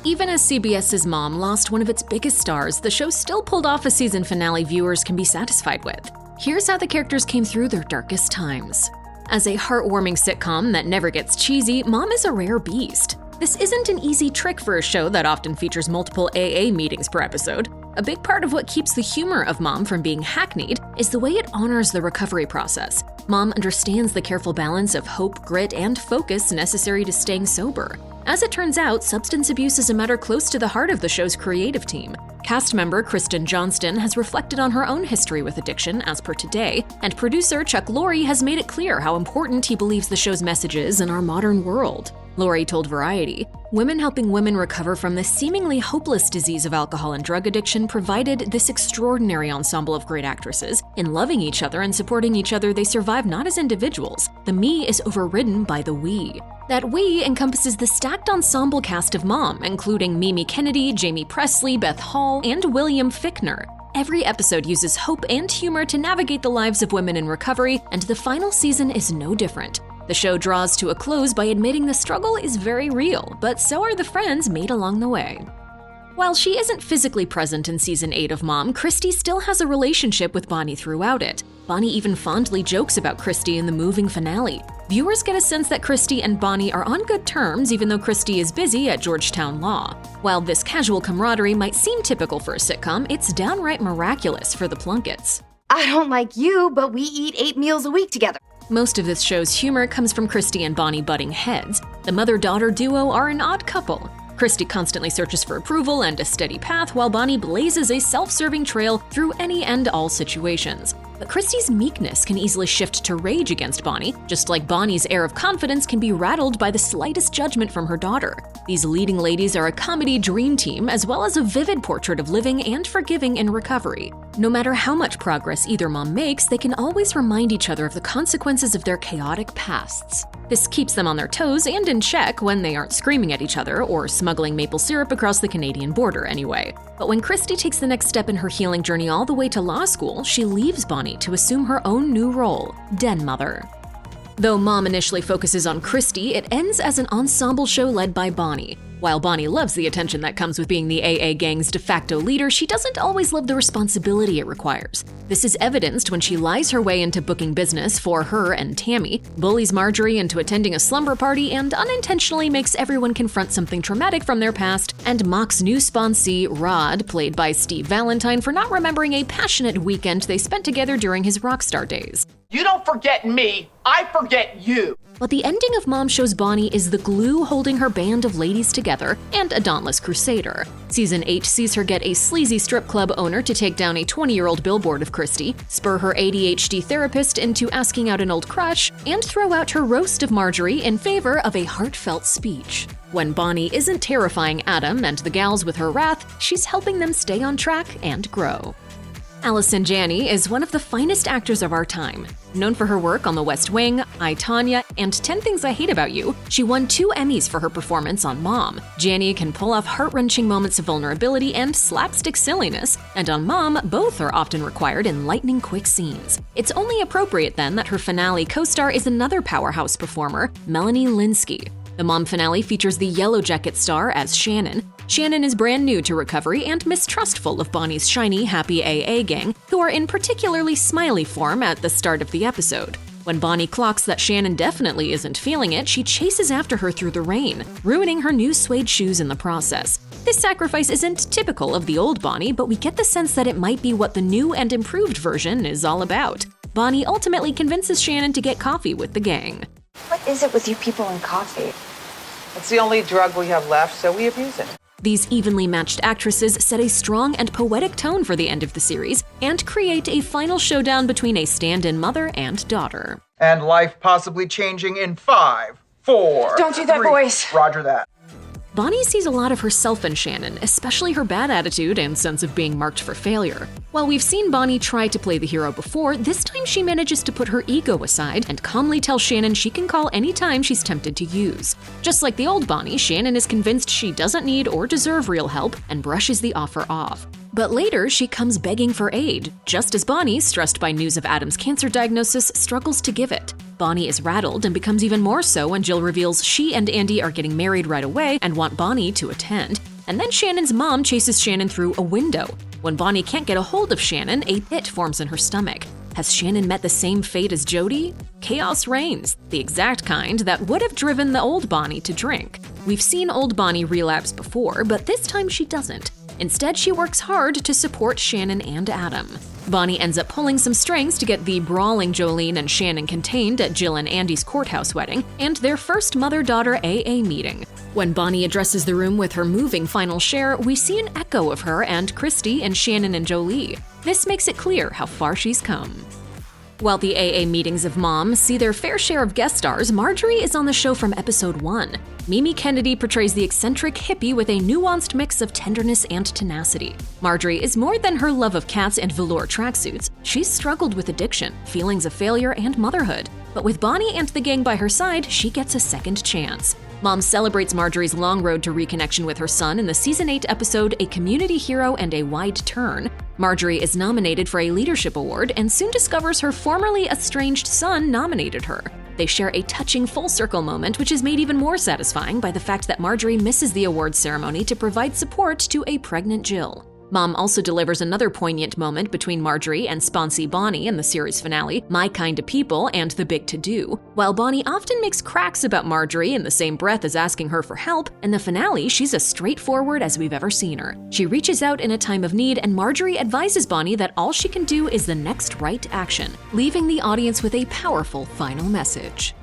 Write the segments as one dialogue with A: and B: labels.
A: Even as CBS's Mom lost one of its biggest stars, the show still pulled off a season finale viewers can be satisfied with. Here's how the characters came through their darkest times. As a heartwarming sitcom that never gets cheesy, Mom is a rare beast. This isn't an easy trick for a show that often features multiple AA meetings per episode. A big part of what keeps the humor of Mom from being hackneyed is the way it honors the recovery process. Mom understands the careful balance of hope, grit, and focus necessary to staying sober. As it turns out, substance abuse is a matter close to the heart of the show's creative team. Cast member Kristen Johnston has reflected on her own history with addiction as per Today, and producer Chuck Lorre has made it clear how important he believes the show's message is in our modern world. Lorre told Variety, "Women helping women recover from the seemingly hopeless disease of alcohol and drug addiction provided this extraordinary ensemble of great actresses. In loving each other and supporting each other, they survive not as individuals. The me is overridden by the we." That we encompasses the stacked ensemble cast of Mom, including Mimi Kennedy, Jamie Presley, Beth Hall, and William Fichtner. Every episode uses hope and humor to navigate the lives of women in recovery, and the final season is no different. The show draws to a close by admitting the struggle is very real, but so are the friends made along the way. While she isn't physically present in Season 8 of Mom, Christy still has a relationship with Bonnie throughout it. Bonnie even fondly jokes about Christy in the moving finale. Viewers get a sense that Christy and Bonnie are on good terms even though Christy is busy at Georgetown Law. While this casual camaraderie might seem typical for a sitcom, it's downright miraculous for the Plunketts.
B: I don't like you, but we eat 8 meals a week together.
A: Most of this show's humor comes from Christy and Bonnie butting heads. The mother-daughter duo are an odd couple. Christy constantly searches for approval and a steady path, while Bonnie blazes a self-serving trail through any and all situations. But Christy's meekness can easily shift to rage against Bonnie, just like Bonnie's air of confidence can be rattled by the slightest judgment from her daughter. These leading ladies are a comedy dream team, as well as a vivid portrait of living and forgiving in recovery. No matter how much progress either mom makes, they can always remind each other of the consequences of their chaotic pasts. This keeps them on their toes and in check when they aren't screaming at each other or smuggling maple syrup across the Canadian border anyway. But when Christy takes the next step in her healing journey all the way to law school, she leaves Bonnie to assume her own new role, den mother. Though Mom initially focuses on Christy, it ends as an ensemble show led by Bonnie. While Bonnie loves the attention that comes with being the AA gang's de facto leader, she doesn't always love the responsibility it requires. This is evidenced when she lies her way into booking business for her and Tammy, bullies Marjorie into attending a slumber party, and unintentionally makes everyone confront something traumatic from their past, and mocks new sponsee Rod, played by Steve Valentine, for not remembering a passionate weekend they spent together during his rock star days.
C: You don't forget me, I forget you.
A: But the ending of Mom shows Bonnie is the glue holding her band of ladies together and a dauntless crusader. Season 8 sees her get a sleazy strip club owner to take down a 20-year-old billboard of Christy, spur her ADHD therapist into asking out an old crush, and throw out her roast of Marjorie in favor of a heartfelt speech. When Bonnie isn't terrifying Adam and the gals with her wrath, she's helping them stay on track and grow. Allison Janney is one of the finest actors of our time. Known for her work on The West Wing, I, Tonya, and 10 Things I Hate About You, she won 2 Emmys for her performance on Mom. Janney can pull off heart-wrenching moments of vulnerability and slapstick silliness, and on Mom, both are often required in lightning-quick scenes. It's only appropriate then that her finale co-star is another powerhouse performer, Melanie Lynskey. The Mom finale features the Yellow Jacket star as Shannon. Shannon is brand new to recovery and mistrustful of Bonnie's shiny, happy AA gang, who are in particularly smiley form at the start of the episode. When Bonnie clocks that Shannon definitely isn't feeling it, she chases after her through the rain, ruining her new suede shoes in the process. This sacrifice isn't typical of the old Bonnie, but we get the sense that it might be what the new and improved version is all about. Bonnie ultimately convinces Shannon to get coffee with the gang.
B: What is it with you people and coffee?
C: It's the only drug we have left, so we abuse it.
A: These evenly matched actresses set a strong and poetic tone for the end of the series and create a final showdown between a stand-in mother and daughter.
D: And life possibly changing in 5, 4,
B: Don't do that,
D: 3.
B: boys.
D: Roger that.
A: Bonnie sees a lot of herself in Shannon, especially her bad attitude and sense of being marked for failure. While we've seen Bonnie try to play the hero before, this time she manages to put her ego aside and calmly tell Shannon she can call any time she's tempted to use. Just like the old Bonnie, Shannon is convinced she doesn't need or deserve real help and brushes the offer off. But later, she comes begging for aid, just as Bonnie, stressed by news of Adam's cancer diagnosis, struggles to give it. Bonnie is rattled and becomes even more so when Jill reveals she and Andy are getting married right away and want Bonnie to attend. and then Shannon's mom chases Shannon through a window. When Bonnie can't get a hold of Shannon, a pit forms in her stomach. Has Shannon met the same fate as Jody? Chaos reigns, the exact kind that would have driven the old Bonnie to drink. We've seen old Bonnie relapse before, but this time she doesn't. Instead, she works hard to support Shannon and Adam. Bonnie ends up pulling some strings to get the brawling Jolene and Shannon contained at Jill and Andy's courthouse wedding and their first mother-daughter AA meeting. When Bonnie addresses the room with her moving final share, we see an echo of her and Christy and Shannon and Jolie. This makes it clear how far she's come. While the AA meetings of Mom see their fair share of guest stars, Marjorie is on the show from episode 1. Mimi Kennedy portrays the eccentric hippie with a nuanced mix of tenderness and tenacity. Marjorie is more than her love of cats and velour tracksuits. She's struggled with addiction, feelings of failure, and motherhood. But with Bonnie and the gang by her side, she gets a second chance. Mom celebrates Marjorie's long road to reconnection with her son in the Season 8 episode A Community Hero and a Wide Turn. Marjorie is nominated for a leadership award and soon discovers her formerly estranged son nominated her. They share a touching full circle moment, which is made even more satisfying by the fact that Marjorie misses the awards ceremony to provide support to a pregnant Jill. Mom also delivers another poignant moment between Marjorie and sponsee Bonnie in the series finale, My Kind of People and The Big To-Do. While Bonnie often makes cracks about Marjorie in the same breath as asking her for help, in the finale she's as straightforward as we've ever seen her. She reaches out in a time of need, and Marjorie advises Bonnie that all she can do is the next right action, leaving the audience with a powerful final message.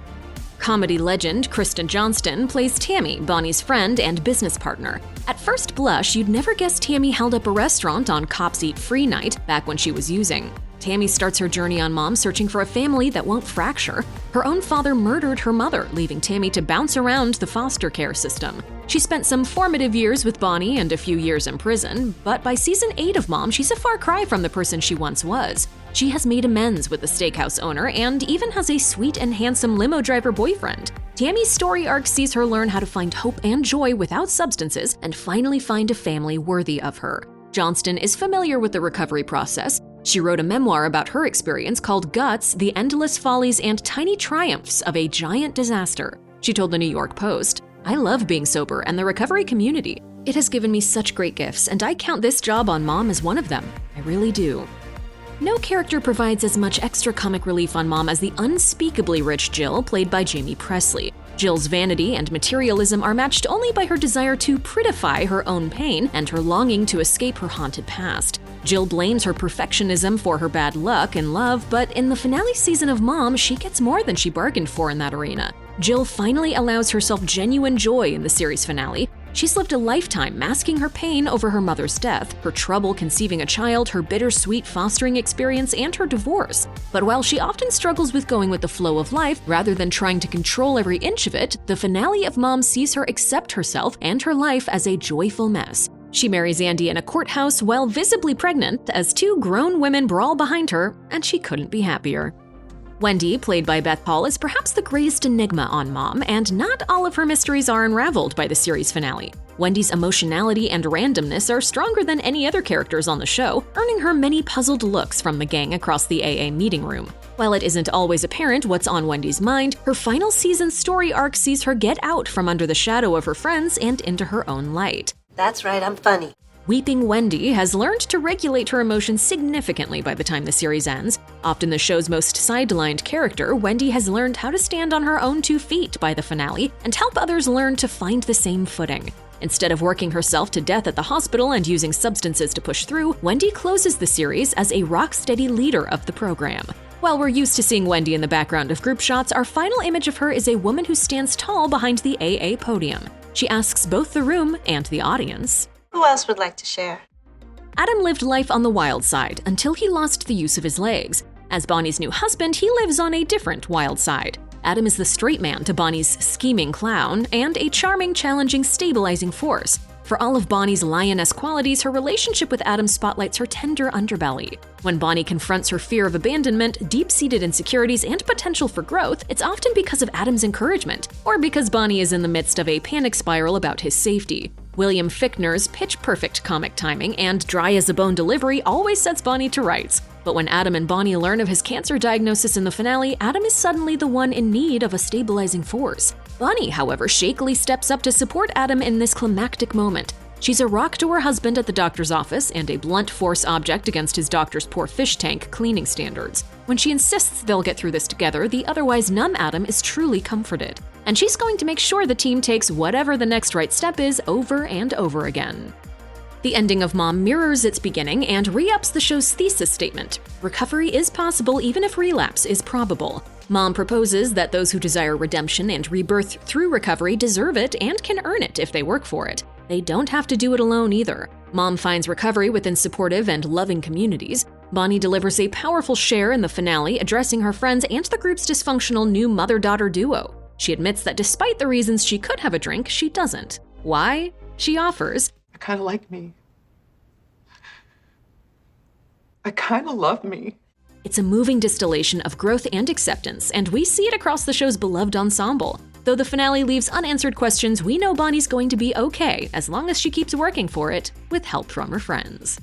A: Comedy legend Kristen Johnston plays Tammy, Bonnie's friend and business partner. At first blush, you'd never guess Tammy held up a restaurant on Cops Eat Free night back when she was using. Tammy starts her journey on Mom searching for a family that won't fracture. Her own father murdered her mother, leaving Tammy to bounce around the foster care system. She spent some formative years with Bonnie and a few years in prison, but by Season 8 of Mom, she's a far cry from the person she once was. She has made amends with the steakhouse owner and even has a sweet and handsome limo driver boyfriend. Tammy's story arc sees her learn how to find hope and joy without substances and finally find a family worthy of her. Johnston is familiar with the recovery process. She wrote a memoir about her experience called Guts: The Endless Follies and Tiny Triumphs of a Giant Disaster. She told the New York Post, "I love being sober and the recovery community. It has given me such great gifts, and I count this job on Mom as one of them. I really do." No character provides as much extra comic relief on Mom as the unspeakably rich Jill, played by Jamie Presley. Jill's vanity and materialism are matched only by her desire to prettify her own pain and her longing to escape her haunted past. Jill blames her perfectionism for her bad luck in love, but in the finale season of Mom, she gets more than she bargained for in that arena. Jill finally allows herself genuine joy in the series finale. She's lived a lifetime masking her pain over her mother's death, her trouble conceiving a child, her bittersweet fostering experience, and her divorce. But while she often struggles with going with the flow of life rather than trying to control every inch of it, the finale of Mom sees her accept herself and her life as a joyful mess. She marries Andy in a courthouse while visibly pregnant as two grown women brawl behind her, and she couldn't be happier. Wendy, played by Beth Hall, is perhaps the greatest enigma on Mom, and not all of her mysteries are unraveled by the series finale. Wendy's emotionality and randomness are stronger than any other characters on the show, earning her many puzzled looks from the gang across the AA meeting room. While it isn't always apparent what's on Wendy's mind, her final season story arc sees her get out from under the shadow of her friends and into her own light.
E: That's right, I'm funny.
A: Weeping Wendy has learned to regulate her emotions significantly by the time the series ends. Often the show's most sidelined character, Wendy has learned how to stand on her own 2 feet by the finale and help others learn to find the same footing. Instead of working herself to death at the hospital and using substances to push through, Wendy closes the series as a rock-steady leader of the program. While we're used to seeing Wendy in the background of group shots, our final image of her is a woman who stands tall behind the AA podium. She asks both the room and the audience,
E: Who else would like to share?
A: Adam lived life on the wild side until he lost the use of his legs. As Bonnie's new husband, he lives on a different wild side. Adam is the straight man to Bonnie's scheming clown and a charming, challenging, stabilizing force. For all of Bonnie's lioness qualities, her relationship with Adam spotlights her tender underbelly. When Bonnie confronts her fear of abandonment, deep-seated insecurities, and potential for growth, it's often because of Adam's encouragement, or because Bonnie is in the midst of a panic spiral about his safety. William Fichtner's pitch-perfect comic timing and dry-as-a-bone delivery always sets Bonnie to rights. But when Adam and Bonnie learn of his cancer diagnosis in the finale, Adam is suddenly the one in need of a stabilizing force. Bonnie, however, shakily steps up to support Adam in this climactic moment. She's a rock to her husband at the doctor's office and a blunt force object against his doctor's poor fish tank cleaning standards. When she insists they'll get through this together, the otherwise numb Adam is truly comforted. And she's going to make sure the team takes whatever the next right step is over and over again. The ending of Mom mirrors its beginning and re-ups the show's thesis statement. Recovery is possible even if relapse is probable. Mom proposes that those who desire redemption and rebirth through recovery deserve it and can earn it if they work for it. They don't have to do it alone either. Mom finds recovery within supportive and loving communities. Bonnie delivers a powerful share in the finale, addressing her friends and the group's dysfunctional new mother-daughter duo. She admits that despite the reasons she could have a drink, she doesn't. Why? She offers,
C: I kind of like me. I kind of love me.
A: It's a moving distillation of growth and acceptance, and we see it across the show's beloved ensemble. Though the finale leaves unanswered questions, we know Bonnie's going to be okay as long as she keeps working for it with help from her friends.